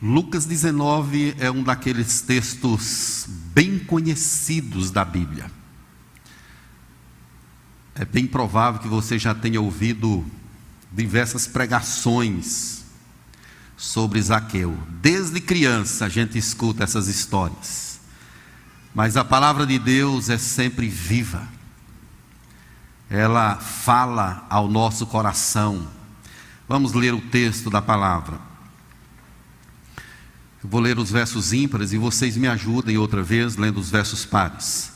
Lucas 19 é um daqueles textos bem conhecidos da Bíblia. É bem provável que você já tenha ouvido diversas pregações sobre Zaqueu. Desde criança a gente escuta essas histórias. Mas a palavra de Deus é sempre viva. Ela fala ao nosso coração. Vamos ler o texto da palavra. Eu vou ler os versos ímpares e vocês me ajudem outra vez lendo os versos pares.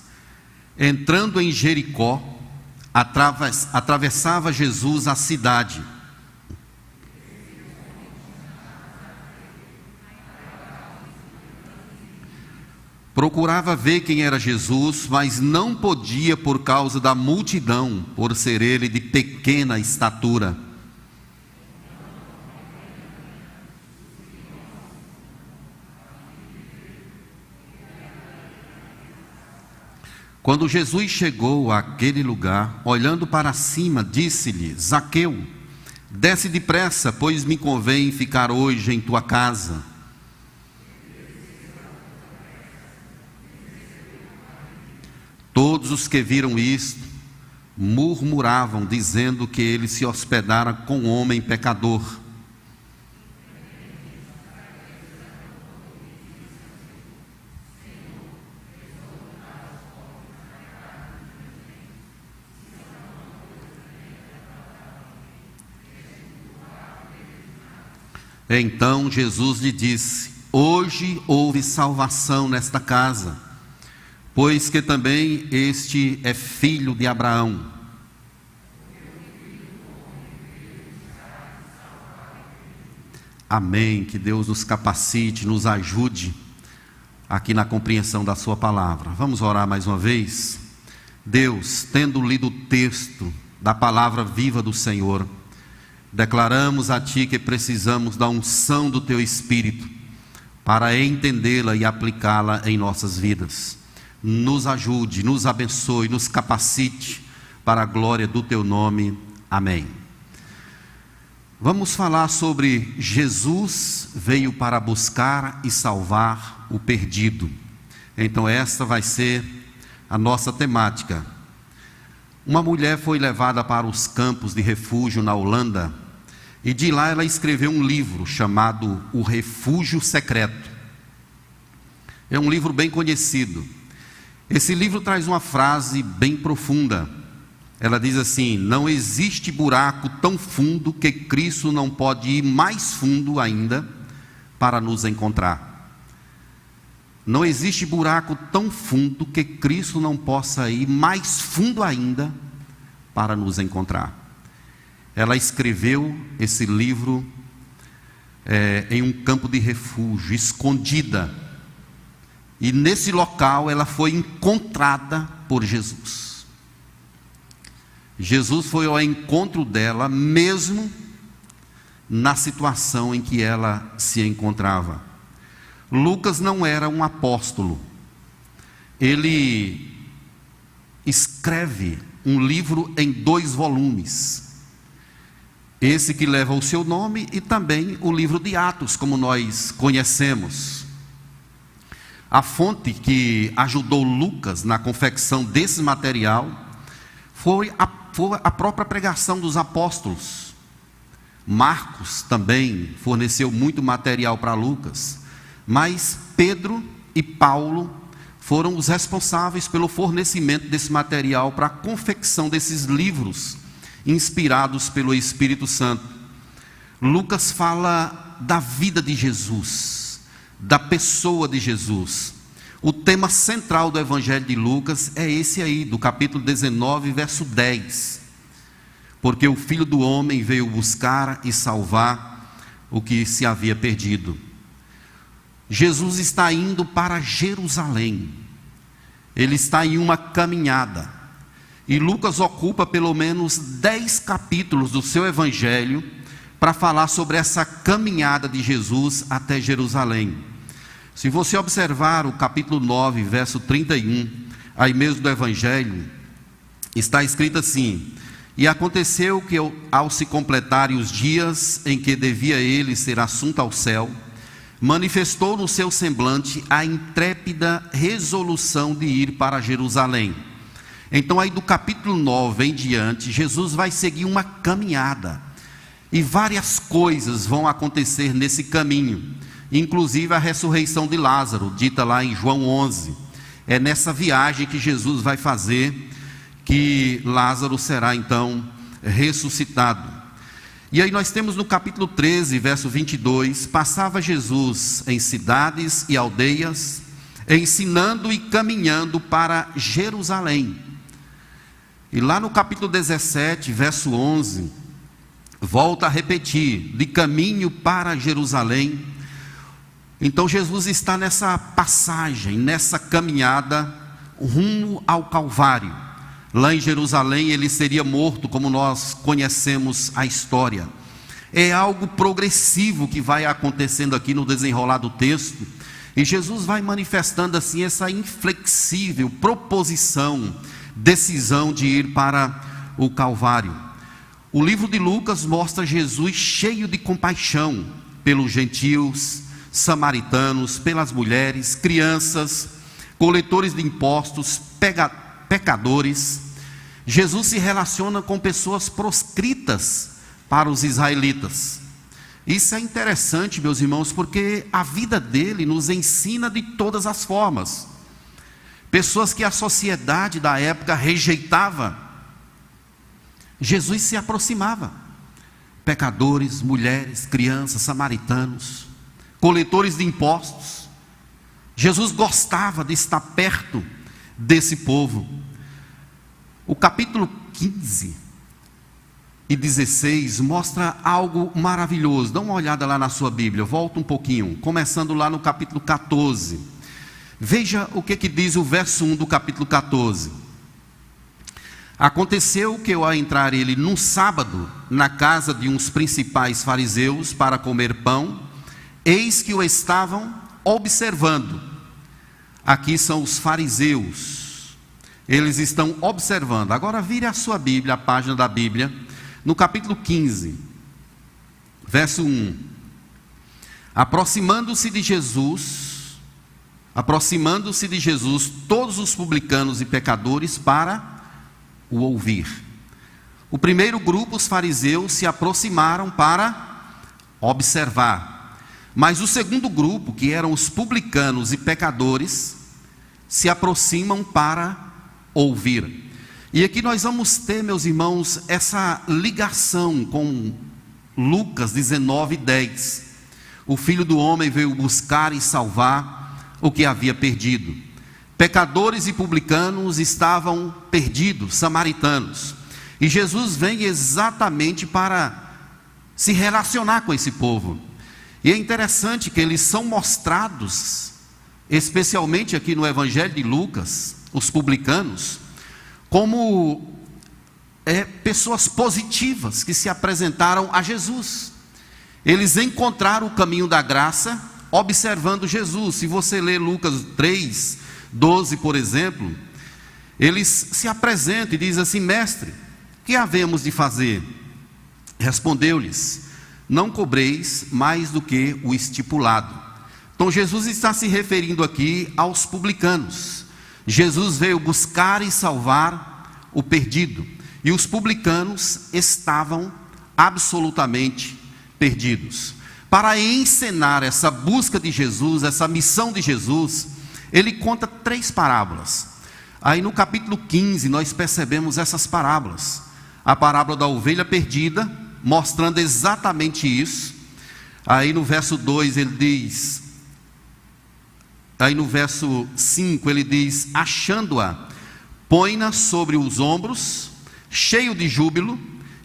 Entrando em Jericó, atravessava Jesus a cidade. Procurava ver quem era Jesus, mas não podia por causa da multidão, por ser ele de pequena estatura. Quando Jesus chegou àquele lugar, olhando para cima, disse-lhe: Zaqueu, desce depressa, pois me convém ficar hoje em tua casa. Todos os que viram isto murmuravam, dizendo que ele se hospedara com um homem pecador. Então Jesus lhe disse: hoje houve salvação nesta casa, pois que também este é filho de Abraão. Amém. Que Deus nos capacite, nos ajude aqui na compreensão da sua palavra. Vamos orar mais uma vez. Deus, tendo lido o texto da palavra viva do Senhor, declaramos a Ti que precisamos da unção do Teu Espírito para entendê-la e aplicá-la em nossas vidas. Nos ajude, nos abençoe, nos capacite para a glória do Teu nome. Amém. Vamos falar sobre Jesus veio para buscar e salvar o perdido. Então esta vai ser a nossa temática. Uma mulher foi levada para os campos de refúgio na Holanda e de lá ela escreveu um livro chamado O Refúgio Secreto. É um livro bem conhecido. Esse livro traz uma frase bem profunda. Ela diz assim: não existe buraco tão fundo que Cristo não pode ir mais fundo ainda para nos encontrar. Não existe buraco tão fundo que Cristo não possa ir mais fundo ainda para nos encontrar. Ela escreveu esse livro em um campo de refúgio, escondida. E nesse local ela foi encontrada por Jesus. Jesus foi ao encontro dela, mesmo na situação em que ela se encontrava. Lucas não era um apóstolo. Ele escreve um livro em 2 volumes. Esse que leva o seu nome e também o livro de Atos, como nós conhecemos. A fonte que ajudou Lucas na confecção desse material foi a própria pregação dos apóstolos. Marcos também forneceu muito material para Lucas. Mas Pedro e Paulo foram os responsáveis pelo fornecimento desse material para a confecção desses livros, inspirados pelo Espírito Santo. Lucas fala da vida de Jesus, da pessoa de Jesus. O tema central do Evangelho de Lucas é esse aí, do capítulo 19, verso 10. Porque o Filho do Homem veio buscar e salvar o que se havia perdido. Jesus está indo para Jerusalém. Ele está em uma caminhada. E Lucas ocupa pelo menos 10 capítulos do seu evangelho para falar sobre essa caminhada de Jesus até Jerusalém. Se você observar o capítulo 9, verso 31, aí mesmo do evangelho, está escrito assim: e aconteceu que ao se completarem os dias em que devia ele ser assunto ao céu, manifestou no seu semblante a intrépida resolução de ir para Jerusalém. Então aí do capítulo 9 em diante, Jesus vai seguir uma caminhada, e várias coisas vão acontecer nesse caminho, inclusive a ressurreição de Lázaro, dita lá em João 11. É nessa viagem que Jesus vai fazer que Lázaro será então ressuscitado. E aí nós temos no capítulo 13, verso 22, passava Jesus em cidades e aldeias, ensinando e caminhando para Jerusalém. E lá no capítulo 17, verso 11, volta a repetir, de caminho para Jerusalém. Então Jesus está nessa passagem, nessa caminhada rumo ao Calvário. Lá em Jerusalém ele seria morto, como nós conhecemos a história. É algo progressivo que vai acontecendo aqui no desenrolar do texto, e Jesus vai manifestando assim essa inflexível proposição, decisão de ir para o Calvário. O livro de Lucas mostra Jesus cheio de compaixão pelos gentios, samaritanos, pelas mulheres, crianças, coletores de impostos, pecadores. Jesus se relaciona com pessoas proscritas para os israelitas. Isso é interessante, meus irmãos, porque a vida dele nos ensina de todas as formas. Pessoas que a sociedade da época rejeitava, Jesus se aproximava. Pecadores, mulheres, crianças, samaritanos, coletores de impostos. Jesus gostava de estar perto desse povo. O capítulo 15 e 16 mostra algo maravilhoso. Dá uma olhada lá na sua Bíblia, volta um pouquinho, começando lá no capítulo 14. Veja o que diz o verso 1 do capítulo 14. Aconteceu que ao entrar ele num sábado na casa de uns principais fariseus para comer pão, eis que o estavam observando. Aqui são os fariseus, eles estão observando. Agora vire a sua Bíblia, a página da Bíblia, no capítulo 15, verso 1. Aproximando-se de Jesus, todos os publicanos e pecadores para o ouvir. O primeiro grupo, os fariseus, se aproximaram para observar. Mas o segundo grupo, que eram os publicanos e pecadores, se aproximam para ouvir. E aqui nós vamos ter, meus irmãos, essa ligação com Lucas 19:10. O Filho do Homem veio buscar e salvar o que havia perdido. Pecadores e publicanos estavam perdidos, samaritanos. E Jesus vem exatamente para se relacionar com esse povo. E é interessante que eles são mostrados, especialmente aqui no Evangelho de Lucas, os publicanos, como pessoas positivas que se apresentaram a Jesus. Eles encontraram o caminho da graça observando Jesus. Se você ler Lucas 3:12, por exemplo, eles se apresentam e dizem assim: mestre, o que havemos de fazer? Respondeu-lhes: não cobreis mais do que o estipulado. Então Jesus está se referindo aqui aos publicanos. Jesus veio buscar e salvar o perdido, e os publicanos estavam absolutamente perdidos. Para encenar essa busca de Jesus, essa missão de Jesus, ele conta 3 parábolas. Aí no capítulo 15 nós percebemos essas parábolas. A parábola da ovelha perdida, mostrando exatamente isso. Aí no verso 2 ele diz, aí no verso 5 ele diz: achando-a, põe-na sobre os ombros, cheio de júbilo,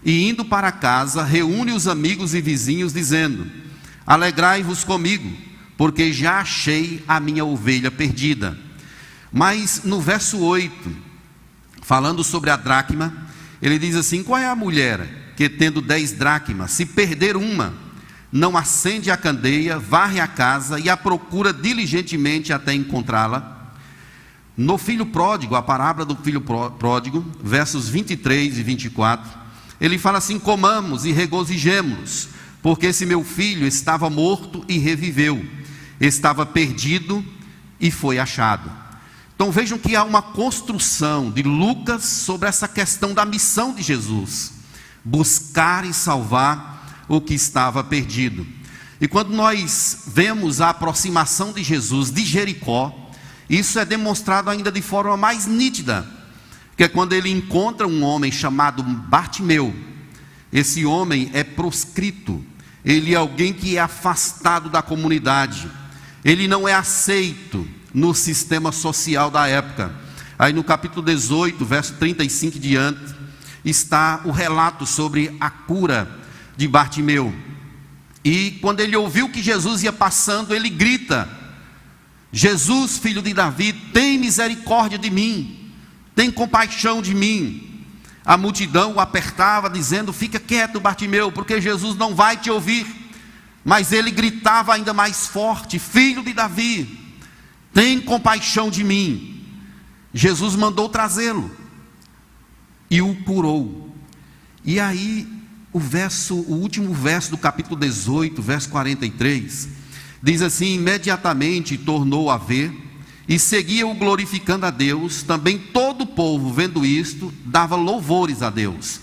e indo para casa, reúne os amigos e vizinhos, dizendo: alegrai-vos comigo, porque já achei a minha ovelha perdida. Mas no verso 8, falando sobre a dracma, ele diz assim: qual é a mulher que, tendo 10 dracmas, se perder uma, não acende a candeia, varre a casa e a procura diligentemente até encontrá-la? No filho pródigo, a parábola do filho pródigo, versos 23 e 24, ele fala assim: comamos e regozijemo-nos, porque esse meu filho estava morto e reviveu, estava perdido e foi achado. Então vejam que há uma construção de Lucas sobre essa questão da missão de Jesus: buscar e salvar o que estava perdido. E quando nós vemos a aproximação de Jesus de Jericó, isso é demonstrado ainda de forma mais nítida, que é quando ele encontra um homem chamado Bartimeu. Esse homem é proscrito, ele é alguém que é afastado da comunidade, ele não é aceito no sistema social da época. Aí no capítulo 18, verso 35 diante, está o relato sobre a cura de Bartimeu. E quando ele ouviu que Jesus ia passando, ele grita: Jesus, filho de Davi, tem misericórdia de mim, tem compaixão de mim. A multidão o apertava, dizendo: fica quieto, Bartimeu, porque Jesus não vai te ouvir. Mas ele gritava ainda mais forte: filho de Davi, tem compaixão de mim. Jesus mandou trazê-lo e o curou. E aí o último verso do capítulo 18, verso 43, diz assim: imediatamente tornou a ver e seguia-o glorificando a Deus. Também todo o povo, vendo isto, dava louvores a Deus.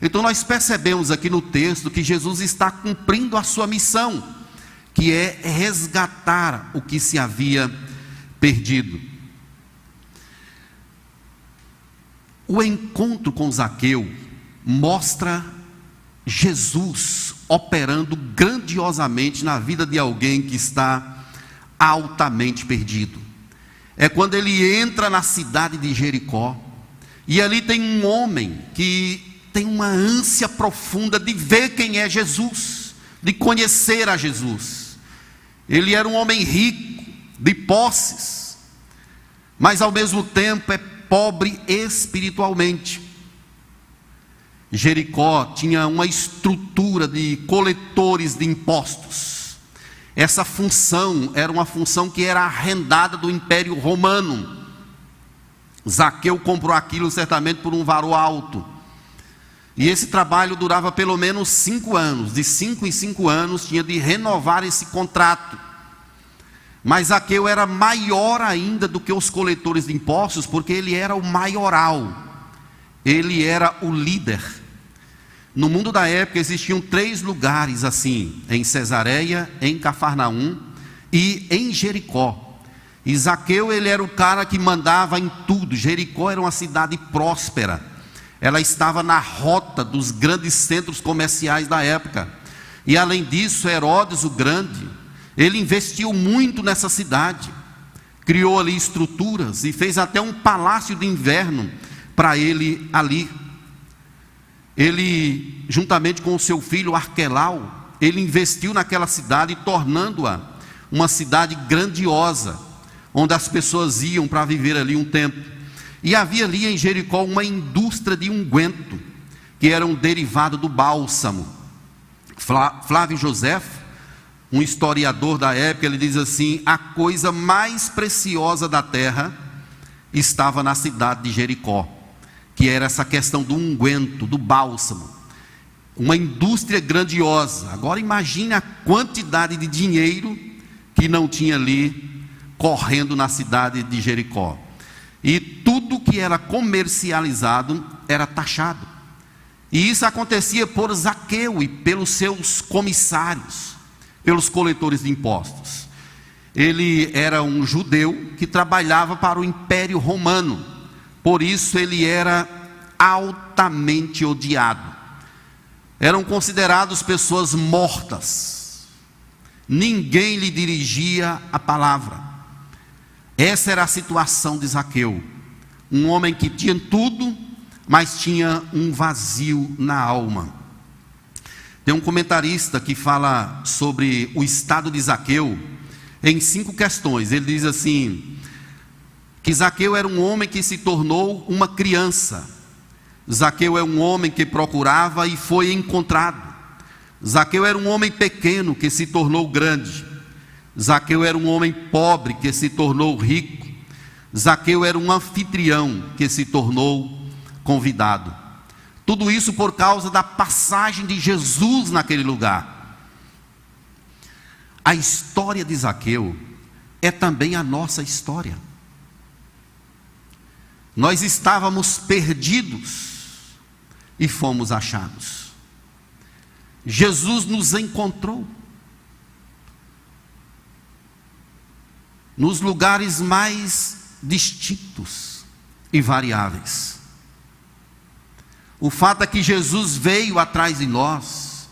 Então nós percebemos aqui no texto que Jesus está cumprindo a sua missão, que é resgatar o que se havia perdido. O encontro com Zaqueu mostra Jesus operando grandiosamente na vida de alguém que está altamente perdido. É quando ele entra na cidade de Jericó, e ali tem um homem que tem uma ânsia profunda de ver quem é Jesus, de conhecer a Jesus. Ele era um homem rico, de posses, mas ao mesmo tempo é pobre espiritualmente. Jericó tinha uma estrutura de coletores de impostos. Essa função era uma função que era arrendada do Império Romano. Zaqueu comprou aquilo certamente por um valor alto. E esse trabalho durava pelo menos 5 anos. De 5 em 5 anos tinha de renovar esse contrato. Mas Zaqueu era maior ainda do que os coletores de impostos, porque ele era o maioral. Ele era o líder. No mundo da época existiam 3 lugares assim: em Cesareia, em Cafarnaum e em Jericó. E Zaqueu, ele era o cara que mandava em tudo. Jericó era uma cidade próspera. Ela estava na rota dos grandes centros comerciais da época. E além disso, Herodes o Grande, ele investiu muito nessa cidade. Criou ali estruturas e fez até um palácio de inverno para ele ali. Ele, juntamente com o seu filho Arquelau, ele investiu naquela cidade, tornando-a uma cidade grandiosa, onde as pessoas iam para viver ali um tempo. E havia ali em Jericó uma indústria de unguento, que era um derivado do bálsamo. Flávio Joséfo, um historiador da época, ele diz assim: a coisa mais preciosa da terra estava na cidade de Jericó, que era essa questão do unguento, do bálsamo. Uma indústria grandiosa. Agora imagine a quantidade de dinheiro que não tinha ali correndo na cidade de Jericó. E tudo que era comercializado era taxado. E isso acontecia por Zaqueu e pelos seus comissários, pelos coletores de impostos. Ele era um judeu que trabalhava para o Império Romano. Por isso ele era altamente odiado. Eram considerados pessoas mortas. Ninguém lhe dirigia a palavra. Essa era a situação de Zaqueu. Um homem que tinha tudo, mas tinha um vazio na alma. Tem um comentarista que fala sobre o estado de Zaqueu em 5 questões. Ele diz assim: que Zaqueu era um homem que se tornou uma criança. Zaqueu é um homem que procurava e foi encontrado. Zaqueu era um homem pequeno que se tornou grande. Zaqueu era um homem pobre que se tornou rico. Zaqueu era um anfitrião que se tornou convidado. Tudo isso por causa da passagem de Jesus naquele lugar. a história de Zaqueu é também a nossa história. Nós estávamos perdidos e fomos achados. Jesus nos encontrou nos lugares mais distintos e variáveis. O fato é que Jesus veio atrás de nós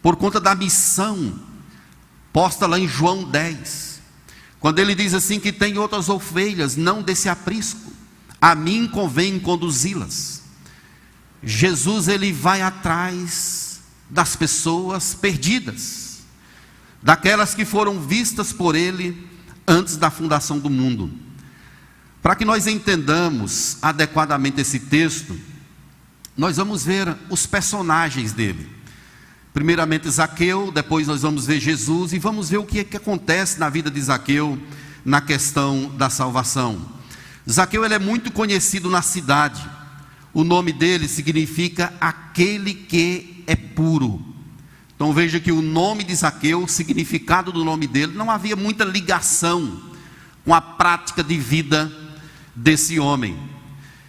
por conta da missão posta lá em João 10, quando ele diz assim que tem outras ovelhas, não desse aprisco, a mim convém conduzi-las. Jesus, ele vai atrás das pessoas perdidas, daquelas que foram vistas por ele antes da fundação do mundo. Para que nós entendamos adequadamente esse texto, nós vamos ver os personagens dele. Primeiramente Zaqueu, depois nós vamos ver Jesus e vamos ver o que acontece na vida de Zaqueu na questão da salvação. Zaqueu, ele é muito conhecido na cidade. O nome dele significa aquele que é puro. Então veja que o nome de Zaqueu, o significado do nome dele, não havia muita ligação com a prática de vida desse homem.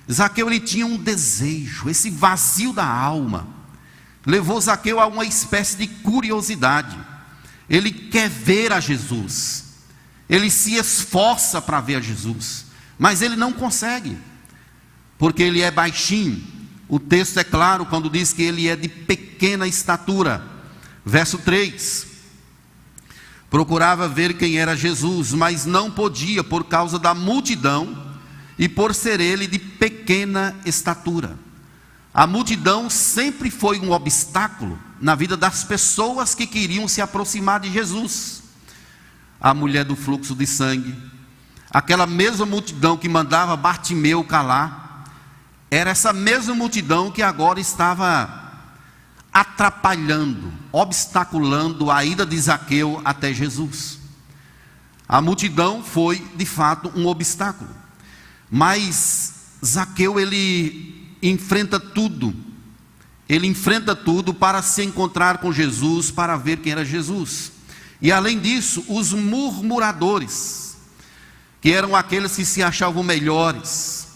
Zaqueu, ele tinha um desejo, esse vazio da alma levou Zaqueu a uma espécie de curiosidade. Ele quer ver a Jesus, ele se esforça para ver a Jesus, mas ele não consegue, porque ele é baixinho. O texto é claro quando diz que ele é de pequena estatura. Verso 3: procurava ver quem era Jesus, mas não podia por causa da multidão e por ser ele de pequena estatura. A multidão sempre foi um obstáculo na vida das pessoas que queriam se aproximar de Jesus. A mulher do fluxo de sangue, aquela mesma multidão que mandava Bartimeu calar, era essa mesma multidão que agora estava atrapalhando, obstaculando a ida de Zaqueu até Jesus. A multidão foi de fato um obstáculo, mas Zaqueu, ele enfrenta tudo para se encontrar com Jesus, para ver quem era Jesus. E além disso, os murmuradores, que eram aqueles que se achavam melhores,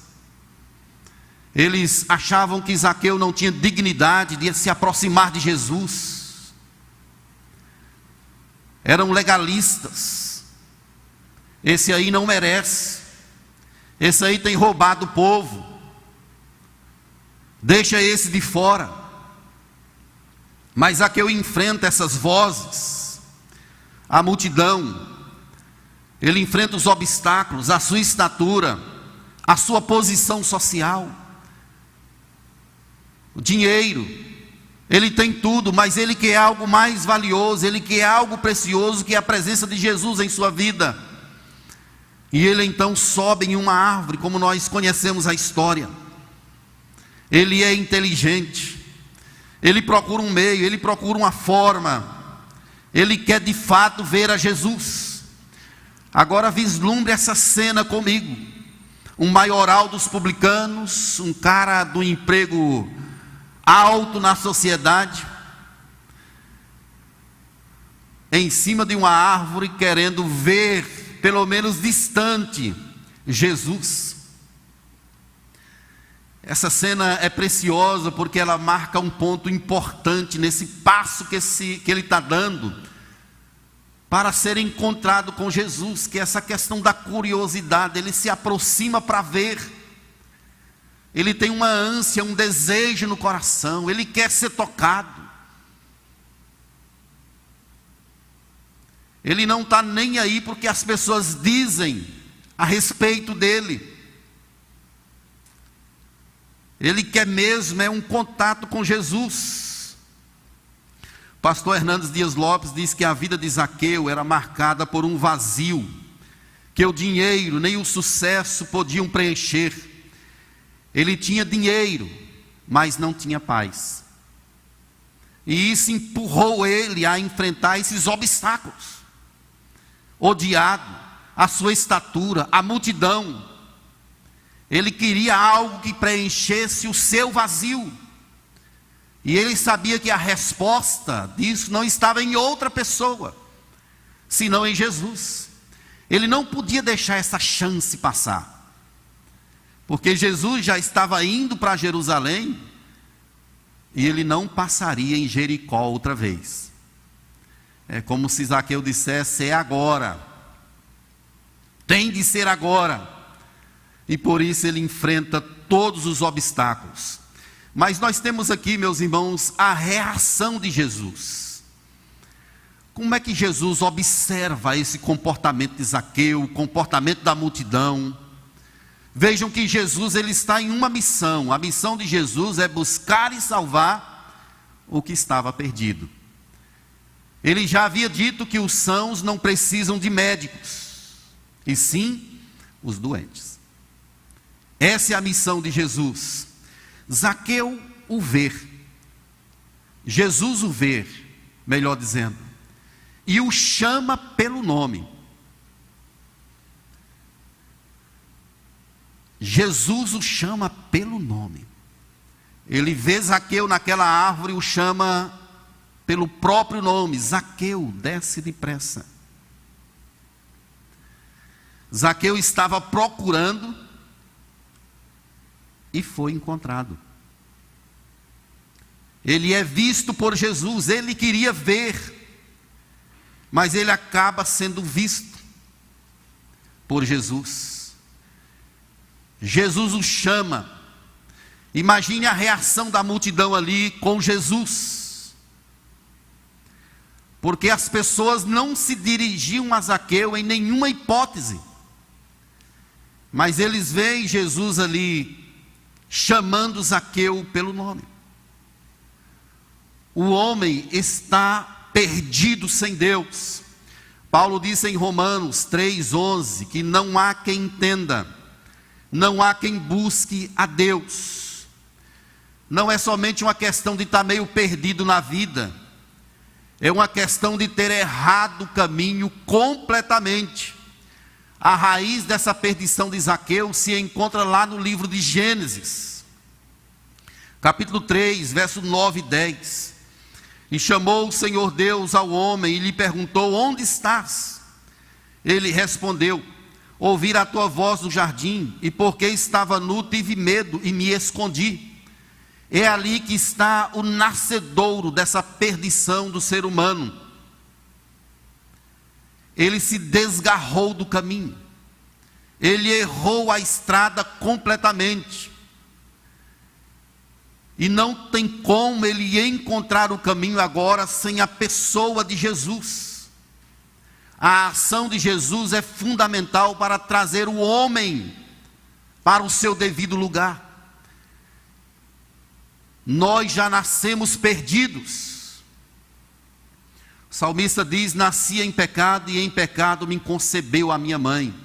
eles achavam que Zaqueu não tinha dignidade de se aproximar de Jesus, eram legalistas. Esse aí não merece, esse aí tem roubado o povo, deixa esse de fora. Mas Zaqueu enfrenta essas vozes, a multidão, ele enfrenta os obstáculos, a sua estatura, a sua posição social, o dinheiro, ele tem tudo, mas ele quer algo mais valioso, ele quer algo precioso, que é a presença de Jesus em sua vida. E ele então sobe em uma árvore, como nós conhecemos a história. Ele é inteligente, ele procura um meio, ele procura uma forma, ele quer de fato ver a Jesus. Agora vislumbre essa cena comigo: um maioral dos publicanos, um cara do emprego alto na sociedade, em cima de uma árvore, querendo ver, pelo menos distante, Jesus. Essa cena é preciosa porque ela marca um ponto importante nesse passo que ele está dando para ser encontrado com Jesus, que é essa questão da curiosidade. Ele se aproxima para ver, ele tem uma ânsia, um desejo no coração, ele quer ser tocado. Ele não está nem aí porque as pessoas dizem a respeito dele. Ele quer mesmo um contato com Jesus. Pastor Hernandes Dias Lopes diz que a vida de Zaqueu era marcada por um vazio, que o dinheiro nem o sucesso podiam preencher. Ele tinha dinheiro, mas não tinha paz. E isso empurrou ele a enfrentar esses obstáculos. Odiado, a sua estatura, a multidão. Ele queria algo que preenchesse o seu vazio. E ele sabia que a resposta disso não estava em outra pessoa, senão em Jesus. Ele não podia deixar essa chance passar, porque Jesus já estava indo para Jerusalém, e ele não passaria em Jericó outra vez. É como se Zaqueu dissesse: é agora, tem de ser agora. E por isso ele enfrenta todos os obstáculos. Mas nós temos aqui, meus irmãos, a reação de Jesus. Como é que Jesus observa esse comportamento de Zaqueu, o comportamento da multidão? Vejam que Jesus, ele está em uma missão. A missão de Jesus é buscar e salvar o que estava perdido. Ele já havia dito que os sãos não precisam de médicos, e sim os doentes. Essa é a missão de Jesus. Zaqueu o vê, Jesus o vê, melhor dizendo, e o chama pelo nome. Jesus o chama pelo nome. Ele vê Zaqueu naquela árvore e o chama pelo próprio nome: Zaqueu, desce depressa. Zaqueu estava procurando e foi encontrado. Ele é visto por Jesus, ele queria ver, mas ele acaba sendo visto por Jesus. Jesus o chama. Imagine a reação da multidão ali com Jesus, porque as pessoas não se dirigiam a Zaqueu em nenhuma hipótese, mas eles veem Jesus ali chamando Zaqueu pelo nome. O homem está perdido sem Deus. Paulo disse em Romanos 3:11 que não há quem entenda, não há quem busque a Deus. Não é somente uma questão de estar meio perdido na vida, é uma questão de ter errado o caminho completamente. A raiz dessa perdição de Zaqueu se encontra lá no livro de Gênesis, capítulo 3, verso 9 e 10. E chamou o Senhor Deus ao homem e lhe perguntou: onde estás? Ele respondeu: ouvi a tua voz no jardim, e porque estava nu tive medo e me escondi. É ali que está o nascedouro dessa perdição do ser humano. Ele se desgarrou do caminho, ele errou a estrada completamente, e não tem como ele encontrar o caminho agora sem a pessoa de Jesus. A ação de Jesus é fundamental para trazer o homem para o seu devido lugar. Nós já nascemos perdidos. O salmista diz: nasci em pecado e em pecado me concebeu a minha mãe.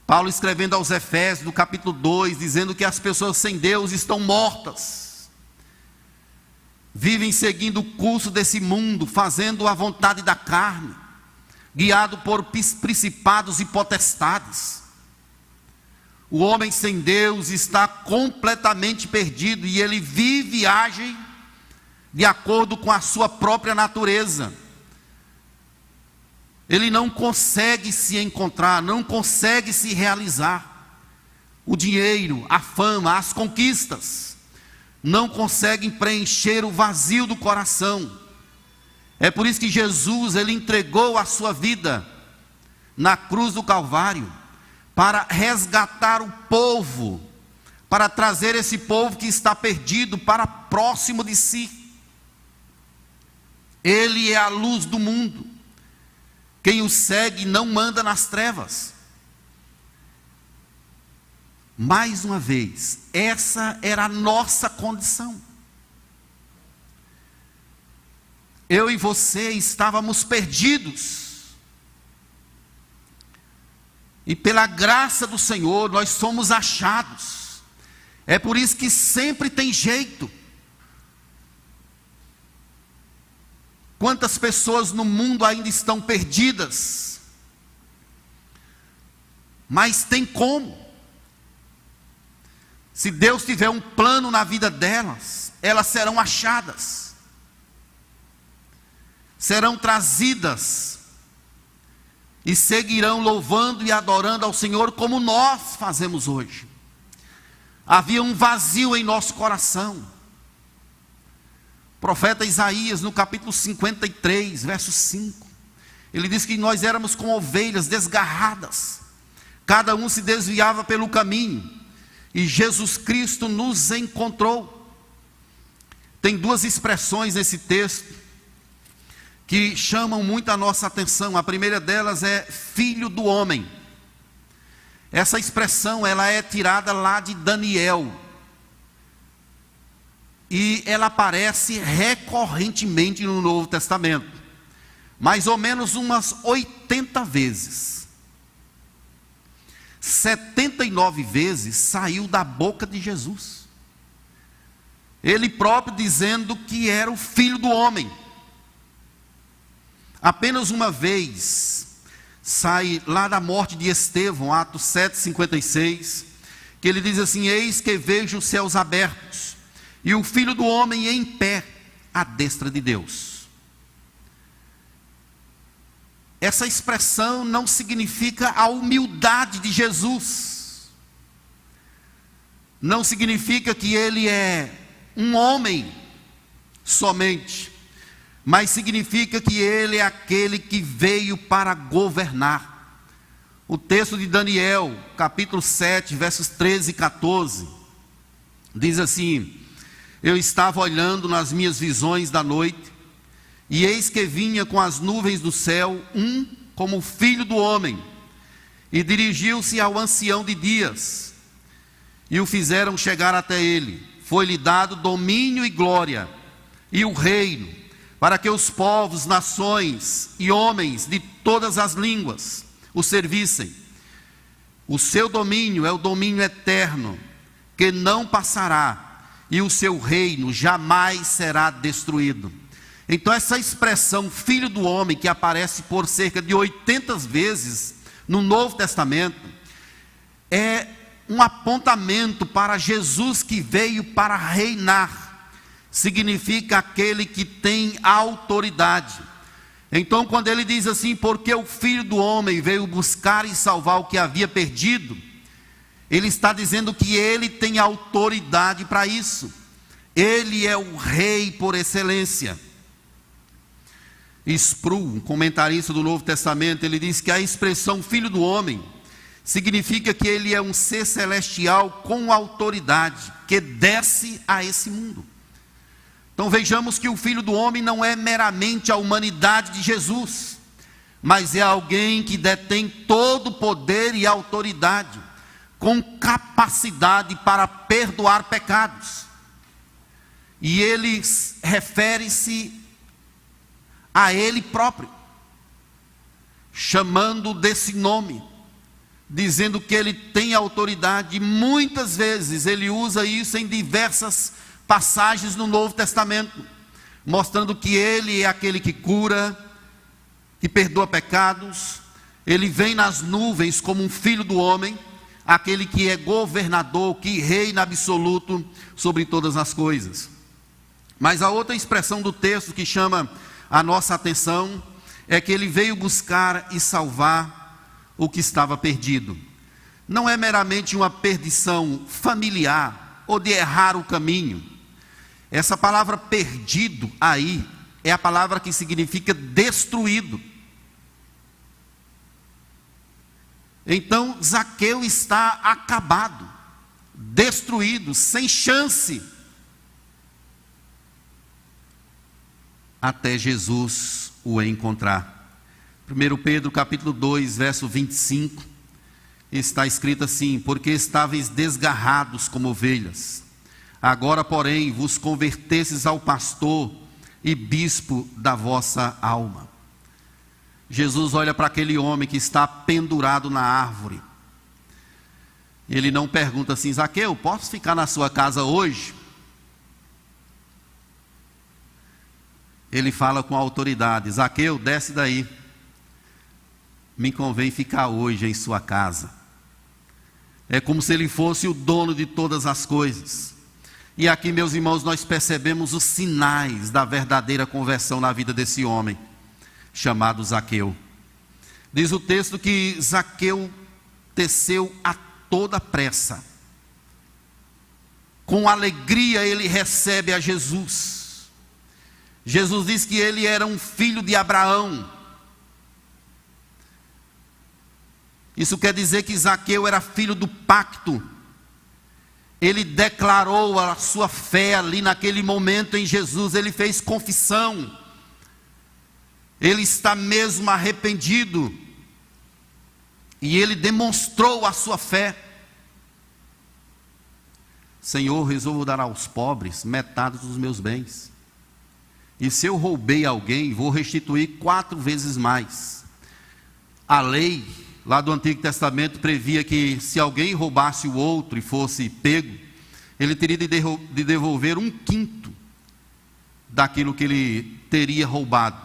Paulo, escrevendo aos Efésios, no capítulo 2, dizendo que as pessoas sem Deus estão mortas, vivem seguindo o curso desse mundo, fazendo a vontade da carne, guiado por principados e potestades. O homem sem Deus está completamente perdido, e ele vive e age de acordo com a sua própria natureza. Ele não consegue se encontrar, não consegue se realizar. O dinheiro, a fama, as conquistas não conseguem preencher o vazio do coração. É por isso que Jesus, ele entregou a sua vida na cruz do Calvário para resgatar o povo, para trazer esse povo que está perdido para próximo de si. Ele é a luz do mundo. Quem o segue não anda nas trevas. Mais uma vez, essa era a nossa condição. Eu e você estávamos perdidos, e pela graça do Senhor nós somos achados. É por isso que sempre tem jeito. Quantas pessoas no mundo ainda estão perdidas, mas tem como. Se Deus tiver um plano na vida delas, elas serão achadas, serão trazidas e seguirão louvando e adorando ao Senhor como nós fazemos hoje. Havia um vazio em nosso coração. O profeta Isaías, no capítulo 53, verso 5, ele diz que nós éramos como ovelhas desgarradas, cada um se desviava pelo caminho, e Jesus Cristo nos encontrou. Tem duas expressões nesse texto que chamam muito a nossa atenção. A primeira delas é filho do homem. Essa expressão ela é tirada lá de Daniel, e ela aparece recorrentemente no Novo Testamento, mais ou menos umas 80 vezes. 79 vezes saiu da boca de Jesus, ele próprio dizendo que era o filho do homem. Apenas uma vez sai lá da morte de Estevão, Atos 7,56, que ele diz assim: eis que vejo os céus abertos, e o Filho do Homem em pé, à destra de Deus. Essa expressão não significa a humildade de Jesus, não significa que ele é um homem somente, mas significa que ele é aquele que veio para governar. O texto de Daniel, capítulo 7, versos 13 e 14, diz assim: eu estava olhando nas minhas visões da noite, e eis que vinha com as nuvens do céu um como filho do homem, e dirigiu-se ao ancião de dias, e o fizeram chegar até ele. Foi-lhe dado domínio e glória, e o reino, para que os povos, nações e homens de todas as línguas o servissem. O seu domínio é o domínio eterno, que não passará, e o seu reino jamais será destruído. Então essa expressão filho do homem, que aparece por cerca de 80 vezes no Novo Testamento, é um apontamento para Jesus que veio para reinar. Significa aquele que tem autoridade. Então quando ele diz assim, porque o Filho do Homem veio buscar e salvar o que havia perdido, ele está dizendo que ele tem autoridade para isso. Ele é o rei por excelência. Sproul, um comentarista do Novo Testamento, ele diz que a expressão Filho do Homem significa que ele é um ser celestial com autoridade, que desce a esse mundo. Então vejamos que o Filho do Homem não é meramente a humanidade de Jesus, mas é alguém que detém todo o poder e autoridade, com capacidade para perdoar pecados. E ele refere-se a ele próprio, chamando desse nome, dizendo que ele tem autoridade. E muitas vezes ele usa isso em diversas passagens no Novo Testamento, mostrando que ele é aquele que cura, que perdoa pecados. Ele vem nas nuvens como um filho do homem, aquele que é governador, que reina absoluto sobre todas as coisas. Mas a outra expressão do texto que chama a nossa atenção é que ele veio buscar e salvar o que estava perdido. Não é meramente uma perdição familiar ou de errar o caminho. Essa palavra perdido aí é a palavra que significa destruído. Então Zaqueu está acabado, destruído, sem chance, até Jesus o encontrar. 1 Pedro capítulo 2, verso 25, está escrito assim: porque estáveis desgarrados como ovelhas, agora porém vos convertesses ao pastor e bispo da vossa alma. Jesus olha para aquele homem que está pendurado na árvore. Ele não pergunta assim: Zaqueu, posso ficar na sua casa hoje? Ele fala com autoridade: Zaqueu, desce daí, me convém ficar hoje em sua casa. É como se ele fosse o dono de todas as coisas. E aqui, meus irmãos, nós percebemos os sinais da verdadeira conversão na vida desse homem chamado Zaqueu. Diz o texto que Zaqueu desceu a toda pressa. Com alegria ele recebe a Jesus. Jesus diz que ele era um filho de Abraão. Isso quer dizer que Zaqueu era filho do pacto. Ele declarou a sua fé ali naquele momento em Jesus. Ele fez confissão. Ele está mesmo arrependido. E ele demonstrou a sua fé. Senhor, resolvo dar aos pobres metade dos meus bens. E se eu roubei alguém, vou restituir 4 vezes mais. A lei lá do Antigo Testamento previa que se alguém roubasse o outro e fosse pego, ele teria de devolver 1/5 daquilo que ele teria roubado.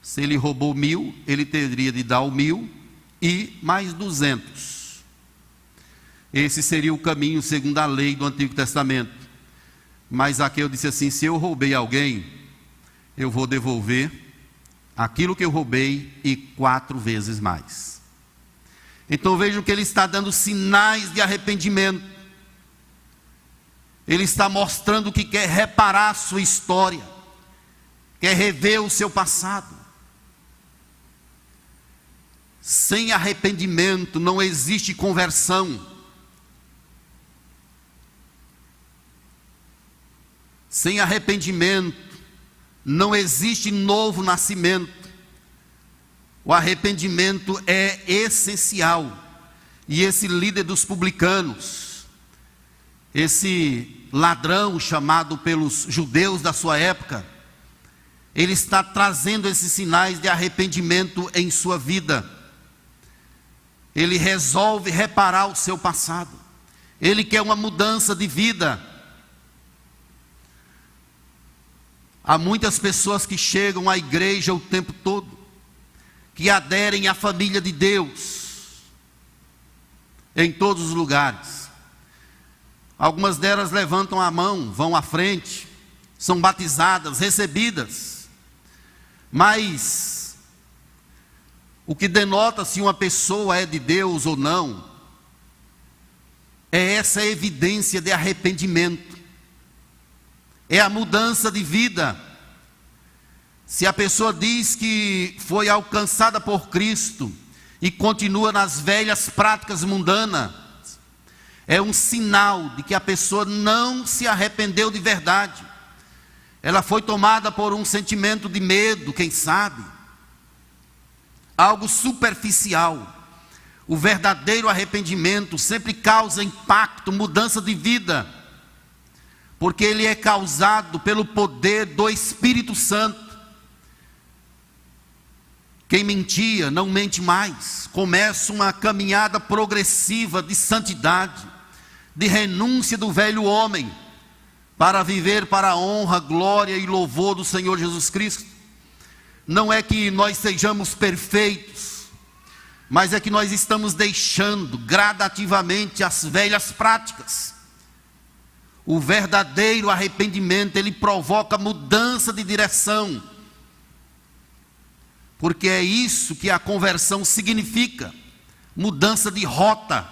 Se ele roubou 1.000, ele teria de dar o 1.000 e mais 200. Esse seria o caminho segundo a lei do Antigo Testamento. Mas Zaqueu disse assim: se eu roubei alguém, eu vou devolver aquilo que eu roubei e 4 vezes mais. Então vejam que ele está dando sinais de arrependimento. Ele está mostrando que quer reparar a sua história, quer rever o seu passado. Sem arrependimento não existe conversão. Sem arrependimento não existe novo nascimento. O arrependimento é essencial. E esse líder dos publicanos, esse ladrão chamado pelos judeus da sua época, ele está trazendo esses sinais de arrependimento em sua vida. Ele resolve reparar o seu passado. Ele quer uma mudança de vida. Há muitas pessoas que chegam à igreja o tempo todo, que aderem à família de Deus, em todos os lugares. Algumas delas levantam a mão, vão à frente, são batizadas, recebidas. Mas o que denota se uma pessoa é de Deus ou não, é essa evidência de arrependimento, é a mudança de vida. Se a pessoa diz que foi alcançada por Cristo e continua nas velhas práticas mundanas, é um sinal de que a pessoa não se arrependeu de verdade. Ela foi tomada por um sentimento de medo, quem sabe, algo superficial. O verdadeiro arrependimento sempre causa impacto, mudança de vida, porque ele é causado pelo poder do Espírito Santo. Quem mentia não mente mais. Começa uma caminhada progressiva de santidade, de renúncia do velho homem, para viver para a honra, glória e louvor do Senhor Jesus Cristo. Não é que nós sejamos perfeitos, mas é que nós estamos deixando gradativamente as velhas práticas. O verdadeiro arrependimento, ele provoca mudança de direção, porque é isso que a conversão significa, mudança de rota,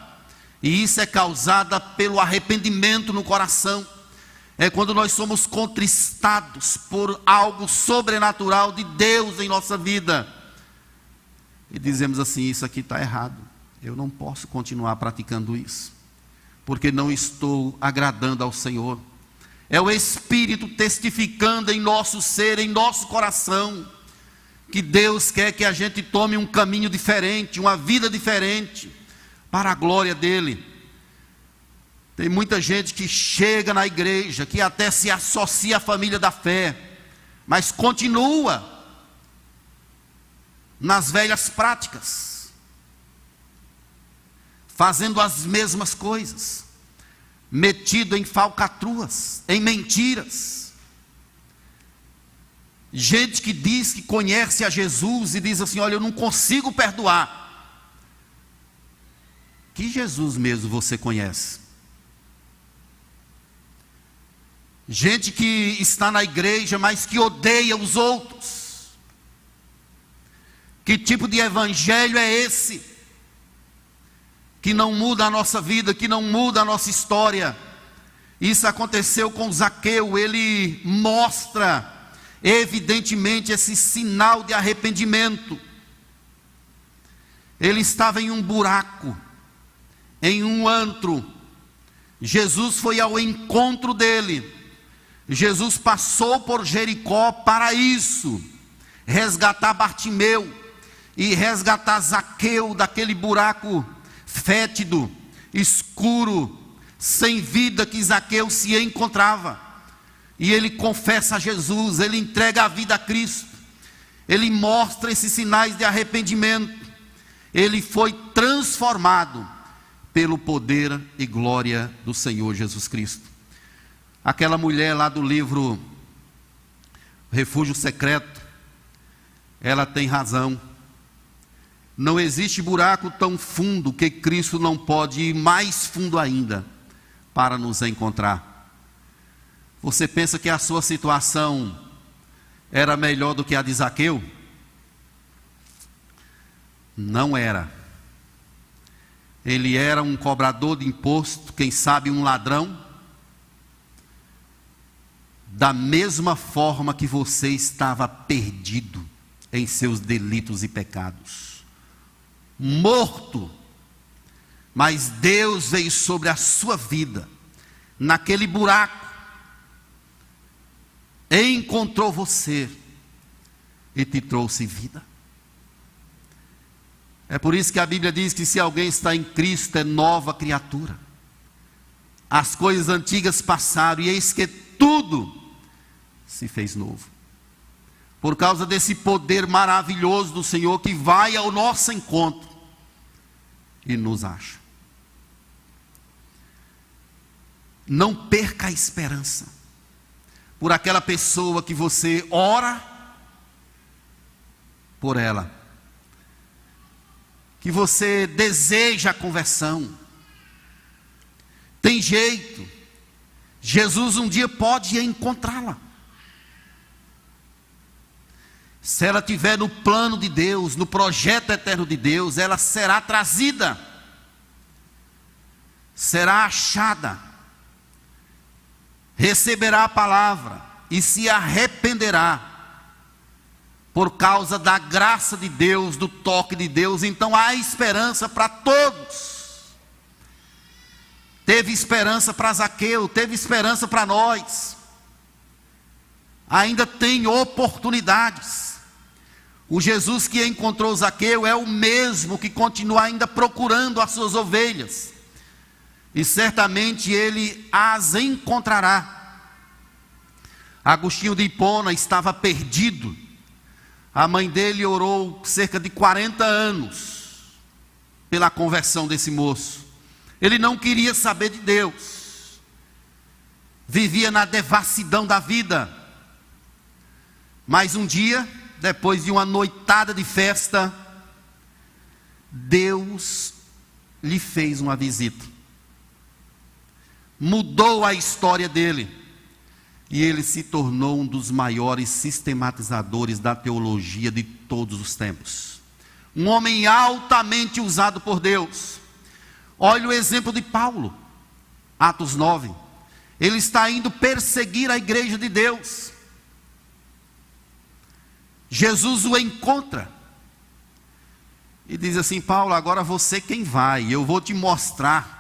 e isso é causada pelo arrependimento no coração. É quando nós somos contristados por algo sobrenatural de Deus em nossa vida, e dizemos assim: isso aqui está errado, eu não posso continuar praticando isso, porque não estou agradando ao Senhor. É o Espírito testificando em nosso ser, em nosso coração, que Deus quer que a gente tome um caminho diferente, uma vida diferente, para a glória dEle. Tem muita gente que chega na igreja, que até se associa à família da fé, mas continua nas velhas práticas, fazendo as mesmas coisas, metido em falcatruas, em mentiras. Gente que diz que conhece a Jesus e diz assim: olha, eu não consigo perdoar. Que Jesus mesmo você conhece? Gente que está na igreja, mas que odeia os outros, Que tipo de evangelho é esse? Que não muda a nossa vida, que não muda a nossa história. Isso aconteceu com Zaqueu. Ele mostra evidentemente esse sinal de arrependimento. Ele estava em um buraco, em um antro. Jesus foi ao encontro dele. Jesus passou por Jericó para isso, resgatar Bartimeu e resgatar Zaqueu daquele buraco fétido, escuro, sem vida que Zaqueu se encontrava. E ele confessa a Jesus, ele entrega a vida a Cristo, ele mostra esses sinais de arrependimento. Ele foi transformado pelo poder e glória do Senhor Jesus Cristo. Aquela mulher lá do livro Refúgio Secreto, ela tem razão. Não existe buraco tão fundo que Cristo não pode ir mais fundo ainda para nos encontrar. Você pensa que a sua situação era melhor do que a de Zaqueu? Não era. Ele era um cobrador de imposto, quem sabe um ladrão. Da mesma forma que você estava perdido em seus delitos e pecados, morto, mas Deus veio sobre a sua vida, naquele buraco, encontrou você e te trouxe vida. É por isso que a Bíblia diz que se alguém está em Cristo é nova criatura. As coisas antigas passaram e eis que tudo se fez novo. Por causa desse poder maravilhoso do Senhor que vai ao nosso encontro e nos acha. Não perca a esperança por aquela pessoa que você ora por ela, que você deseja a conversão. Tem jeito, Jesus um dia pode encontrá-la. Se ela estiver no plano de Deus, no projeto eterno de Deus, ela será trazida, será achada, receberá a palavra e se arrependerá por causa da graça de Deus, do toque de Deus. Então há esperança para todos. Teve esperança para Zaqueu, teve esperança para nós. Ainda tem oportunidades. O Jesus que encontrou Zaqueu é o mesmo que continua ainda procurando as suas ovelhas. E certamente ele as encontrará. Agostinho de Hipona estava perdido. A mãe dele orou cerca de 40 anos pela conversão desse moço. Ele não queria saber de Deus. Vivia na devassidão da vida. Mas um dia, depois de uma noitada de festa, Deus lhe fez uma visita. Mudou a história dele. E ele se tornou um dos maiores sistematizadores da teologia de todos os tempos. Um homem altamente usado por Deus. Olha o exemplo de Paulo, Atos 9. Ele está indo perseguir a igreja de Deus. Jesus o encontra e diz assim: Paulo, agora você quem vai, eu vou te mostrar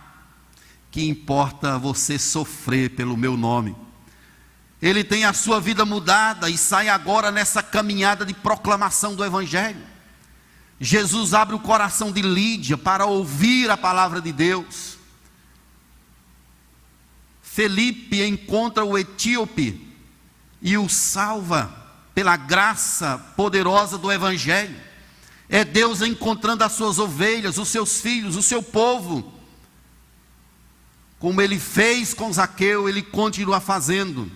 que importa você sofrer pelo meu nome. Ele tem a sua vida mudada e sai agora nessa caminhada de proclamação do Evangelho. Jesus abre o coração de Lídia para ouvir a palavra de Deus. Felipe encontra o etíope e o salva pela graça poderosa do Evangelho. É Deus encontrando as suas ovelhas, os seus filhos, o seu povo. Como ele fez com Zaqueu, ele continua fazendo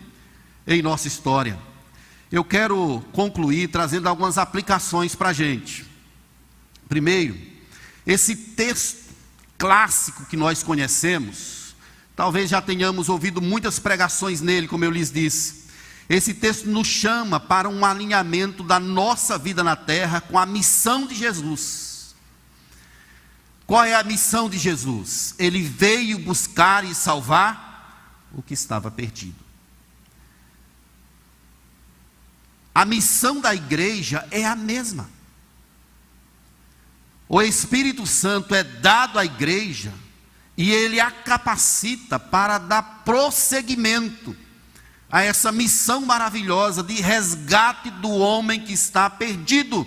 em nossa história. Eu quero concluir trazendo algumas aplicações para a gente. Primeiro, esse texto clássico que nós conhecemos, talvez já tenhamos ouvido muitas pregações nele, como eu lhes disse. Esse texto nos chama para um alinhamento da nossa vida na terra com a missão de Jesus. Qual é a missão de Jesus? Ele veio buscar e salvar o que estava perdido. A missão da igreja é a mesma. O Espírito Santo é dado à igreja e ele a capacita para dar prosseguimento a essa missão maravilhosa de resgate do homem que está perdido.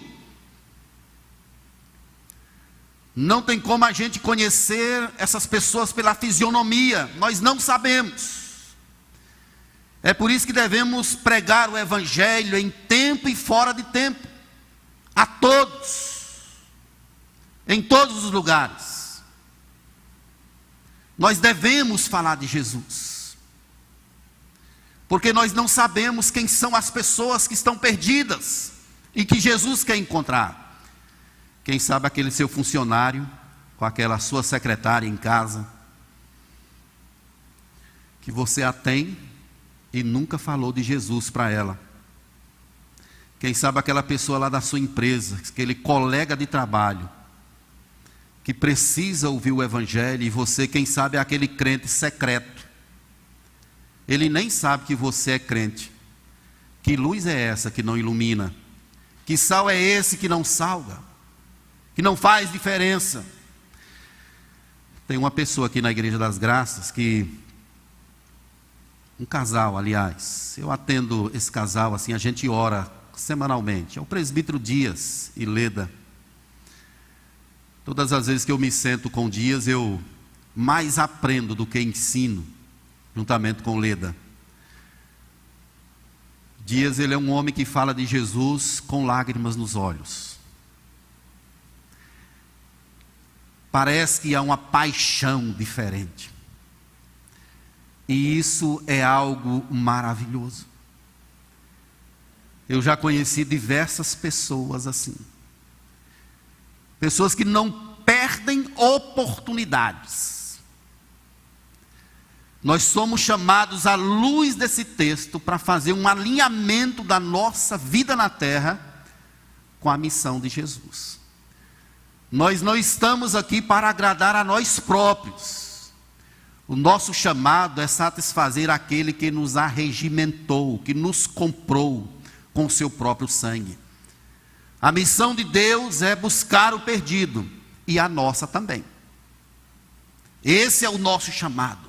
Não tem como a gente conhecer essas pessoas pela fisionomia, nós não sabemos. É por isso que devemos pregar o Evangelho em tempo e fora de tempo, a todos, em todos os lugares. Nós devemos falar de Jesus, porque nós não sabemos quem são as pessoas que estão perdidas e que Jesus quer encontrar. Quem sabe aquele seu funcionário, com aquela sua secretária em casa, que você a tem e nunca falou de Jesus para ela. Quem sabe aquela pessoa lá da sua empresa, aquele colega de trabalho, que precisa ouvir o Evangelho, e você, quem sabe, é aquele crente secreto. Ele nem sabe que você é crente. Que luz é essa que não ilumina? Que sal é esse que não salga? Que não faz diferença? Tem uma pessoa aqui na Igreja das Graças um casal, aliás, eu atendo esse casal assim, a gente ora semanalmente, é o presbítero Dias e Leda. Todas as vezes que eu me sento com Dias, eu mais aprendo do que ensino, juntamente com Leda. Dias, ele é um homem que fala de Jesus com lágrimas nos olhos. Parece que há uma paixão diferente. E isso é algo maravilhoso. Eu já conheci diversas pessoas assim. Pessoas que não perdem oportunidades. Nós somos chamados à luz desse texto para fazer um alinhamento da nossa vida na terra com a missão de Jesus. Nós não estamos aqui para agradar a nós próprios. O nosso chamado é satisfazer aquele que nos arregimentou, que nos comprou com o seu próprio sangue. A missão de Deus é buscar o perdido, e a nossa também. Esse é o nosso chamado,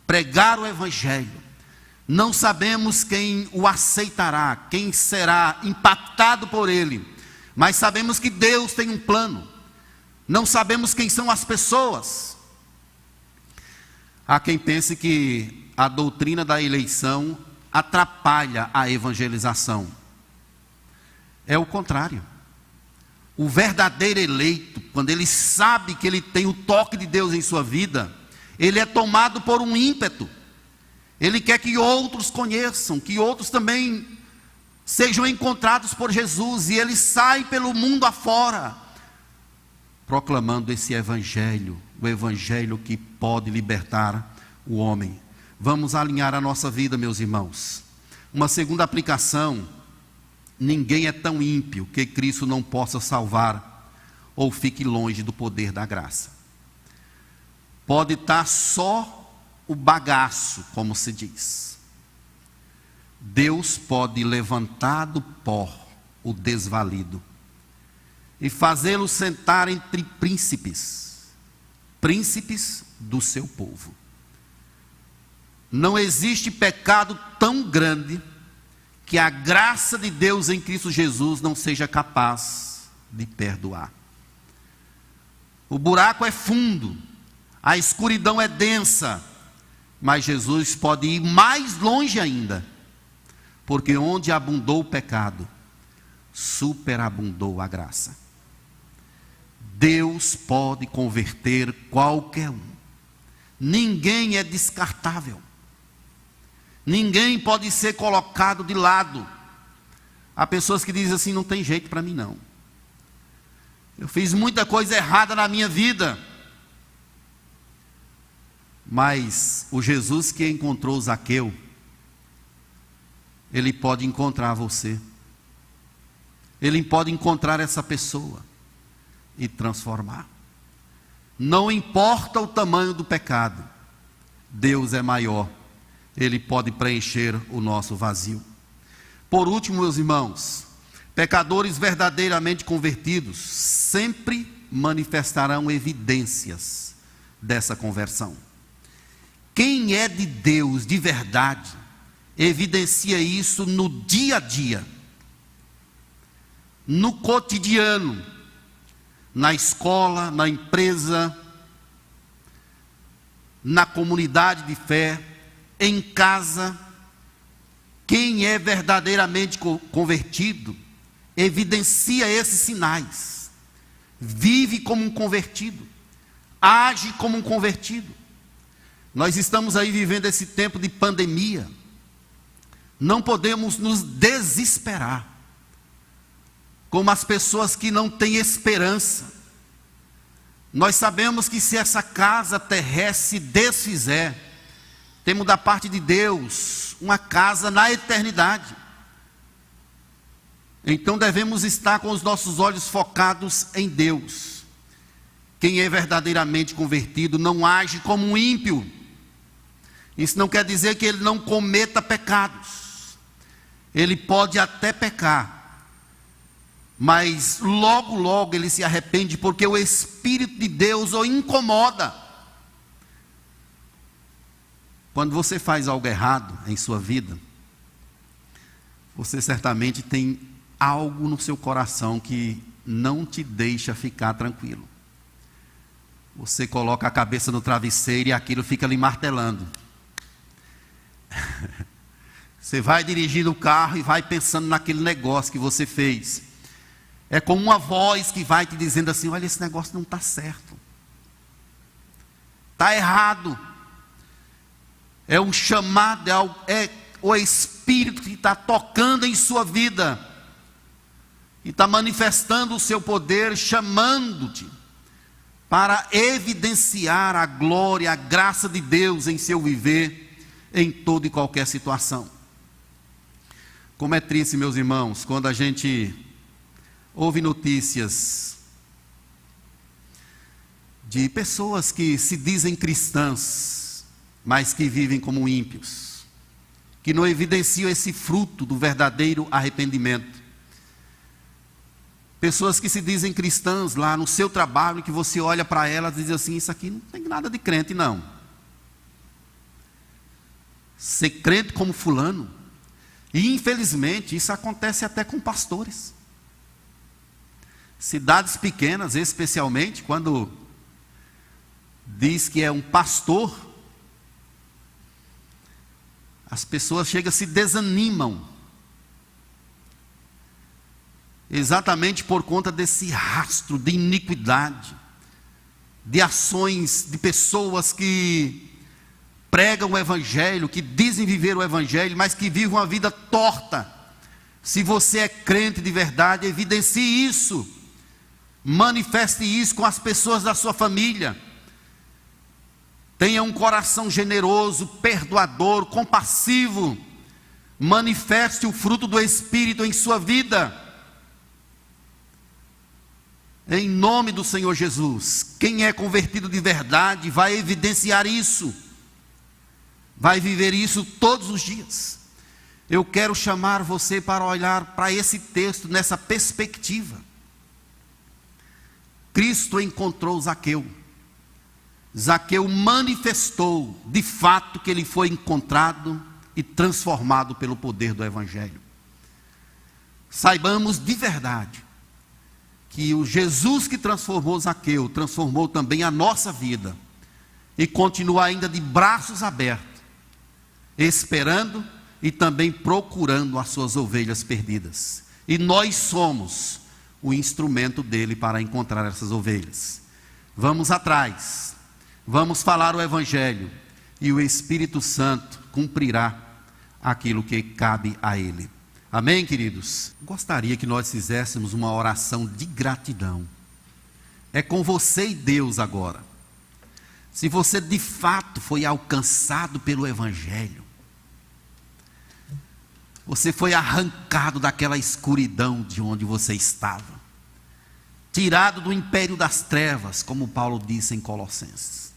pregar o Evangelho. Não sabemos quem o aceitará, quem será impactado por ele, mas sabemos que Deus tem um plano. Não sabemos quem são as pessoas. Há quem pense que a doutrina da eleição atrapalha a evangelização. É o contrário. O verdadeiro eleito, quando ele sabe que ele tem o toque de Deus em sua vida, ele é tomado por um ímpeto. Ele quer que outros conheçam, que outros também sejam encontrados por Jesus, e ele sai pelo mundo afora, proclamando esse evangelho, o evangelho que pode libertar o homem. Vamos alinhar a nossa vida, meus irmãos. Uma segunda aplicação: ninguém é tão ímpio que Cristo não possa salvar ou fique longe do poder da graça. Pode estar só o bagaço, como se diz. Deus pode levantar do pó o desvalido e fazê-lo sentar entre príncipes do seu povo. Não existe pecado tão grande que a graça de Deus em Cristo Jesus não seja capaz de perdoar. O buraco é fundo, a escuridão é densa, mas Jesus pode ir mais longe ainda, porque onde abundou o pecado, superabundou a graça. Deus pode converter qualquer um. Ninguém é descartável. Ninguém pode ser colocado de lado. Há pessoas que dizem assim: não tem jeito para mim não. Eu fiz muita coisa errada na minha vida. Mas o Jesus que encontrou Zaqueu, Ele pode encontrar você. Ele pode encontrar essa pessoa e transformar. Não importa o tamanho do pecado, Deus é maior. Ele pode preencher o nosso vazio. Por último, meus irmãos, pecadores verdadeiramente convertidos sempre manifestarão evidências dessa conversão. Quem é de Deus de verdade, evidencia isso no dia a dia, no cotidiano, na escola, na empresa, na comunidade de fé, em casa. Quem é verdadeiramente convertido, evidencia esses sinais, vive como um convertido, age como um convertido. Nós estamos aí vivendo esse tempo de pandemia, não podemos nos desesperar, como as pessoas que não têm esperança. Nós sabemos que se essa casa terrestre se desfizer, temos da parte de Deus uma casa na eternidade. Então devemos estar com os nossos olhos focados em Deus. Quem é verdadeiramente convertido não age como um ímpio. Isso não quer dizer que ele não cometa pecados. Ele pode até pecar, mas logo, logo ele se arrepende, porque o Espírito de Deus o incomoda. Quando você faz algo errado em sua vida, você certamente tem algo no seu coração que não te deixa ficar tranquilo. Você coloca a cabeça no travesseiro e aquilo fica lhe martelando. Você vai dirigindo o carro e vai pensando naquele negócio que você fez. É como uma voz que vai te dizendo assim: olha, esse negócio não está certo, está errado. É um chamado, é o Espírito que está tocando em sua vida, e está manifestando o seu poder, chamando-te para evidenciar a glória, a graça de Deus em seu viver, em toda e qualquer situação. Como é triste, meus irmãos, quando a gente ouve notícias de pessoas que se dizem cristãs, mas que vivem como ímpios, que não evidenciam esse fruto do verdadeiro arrependimento. Pessoas que se dizem cristãs lá no seu trabalho, que você olha para elas e diz assim: isso aqui não tem nada de crente não. Ser crente como fulano. E infelizmente isso acontece até com pastores. Cidades pequenas, especialmente, quando diz que é um pastor, as pessoas chegam a se desanimam, exatamente por conta desse rastro de iniquidade, de ações de pessoas que pregam o Evangelho, que dizem viver o Evangelho, mas que vivem uma vida torta. Se você é crente de verdade, evidencie isso, manifeste isso com as pessoas da sua família. Tenha um coração generoso, perdoador, compassivo. Manifeste o fruto do Espírito em sua vida. Em nome do Senhor Jesus. Quem é convertido de verdade vai evidenciar isso. Vai viver isso todos os dias. Eu quero chamar você para olhar para esse texto nessa perspectiva. Cristo encontrou Zaqueu. Zaqueu manifestou de fato que ele foi encontrado e transformado pelo poder do Evangelho. Saibamos de verdade que o Jesus que transformou Zaqueu, transformou também a nossa vida, e continua ainda de braços abertos, esperando e também procurando as suas ovelhas perdidas. E nós somos o instrumento dele para encontrar essas ovelhas. Vamos atrás, vamos falar o Evangelho, e o Espírito Santo cumprirá aquilo que cabe a ele. Amém, queridos? Gostaria que nós fizéssemos uma oração de gratidão. É com você e Deus agora. Se você de fato foi alcançado pelo Evangelho, Você foi arrancado daquela escuridão de onde você estava, tirado do império das trevas, como Paulo disse em Colossenses,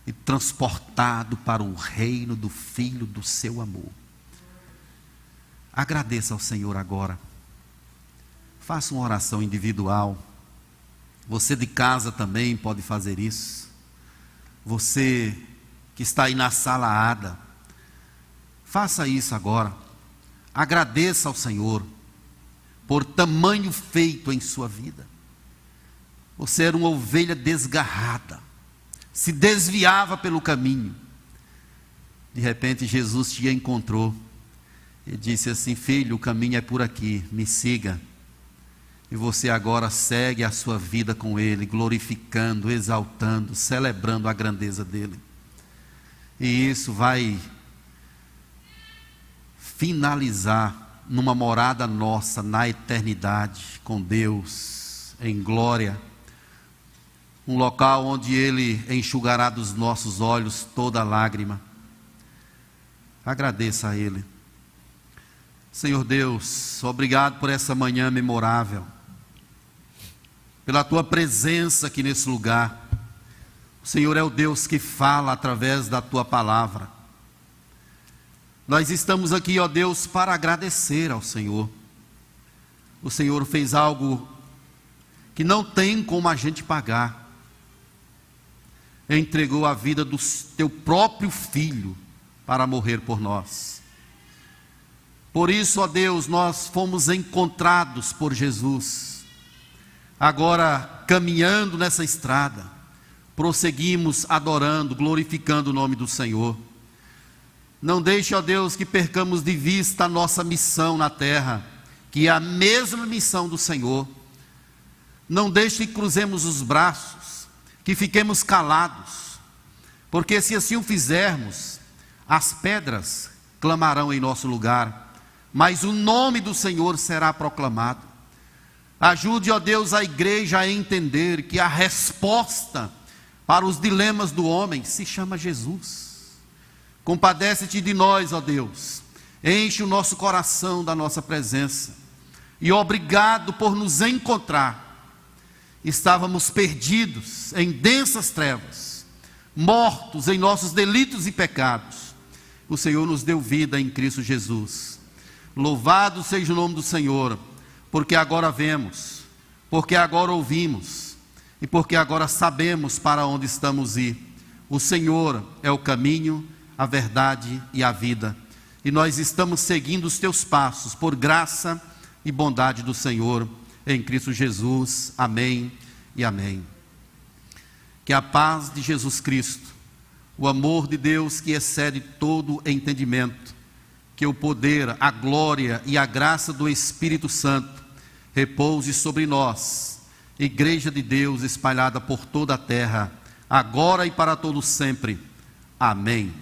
e transportado para o reino do Filho do seu amor. Agradeça ao Senhor agora. Faça uma oração individual. Você de casa também pode fazer isso. Você que está aí na sala ADA, faça isso agora. Agradeça ao Senhor por tamanho feito em sua vida. Você era uma ovelha desgarrada, se desviava pelo caminho. De repente Jesus te encontrou e disse assim: filho, o caminho é por aqui, me siga. E você agora segue a sua vida com Ele, glorificando, exaltando, celebrando a grandeza dEle. E isso vai finalizar numa morada nossa na eternidade com Deus, em glória. Um local onde Ele enxugará dos nossos olhos toda lágrima. Agradeça a Ele. Senhor Deus, obrigado por essa manhã memorável, pela Tua presença aqui nesse lugar. O Senhor é o Deus que fala através da Tua palavra. Nós estamos aqui, ó Deus, para agradecer ao Senhor. O Senhor fez algo que não tem como a gente pagar. Entregou a vida do Teu próprio Filho para morrer por nós. Por isso, ó Deus, nós fomos encontrados por Jesus. Agora, caminhando nessa estrada, prosseguimos adorando, glorificando o nome do Senhor. Não deixe, ó Deus, que percamos de vista a nossa missão na terra, que é a mesma missão do Senhor. Não deixe que cruzemos os braços, que fiquemos calados, porque se assim o fizermos, as pedras clamarão em nosso lugar, mas o nome do Senhor será proclamado. Ajude, ó Deus, a igreja a entender que a resposta para os dilemas do homem se chama Jesus. Compadece-te de nós, ó Deus, enche o nosso coração da nossa presença, e obrigado por nos encontrar. Estávamos perdidos em densas trevas, mortos em nossos delitos e pecados. O Senhor nos deu vida em Cristo Jesus. Louvado seja o nome do Senhor, porque agora vemos, porque agora ouvimos, e porque agora sabemos para onde estamos ir. O Senhor é o caminho, a verdade e a vida, e nós estamos seguindo os Teus passos, por graça e bondade do Senhor, em Cristo Jesus. Amém e amém. Que a paz de Jesus Cristo, o amor de Deus que excede todo entendimento, que o poder, a glória e a graça do Espírito Santo repouse sobre nós, Igreja de Deus espalhada por toda a terra, agora e para todo sempre. Amém.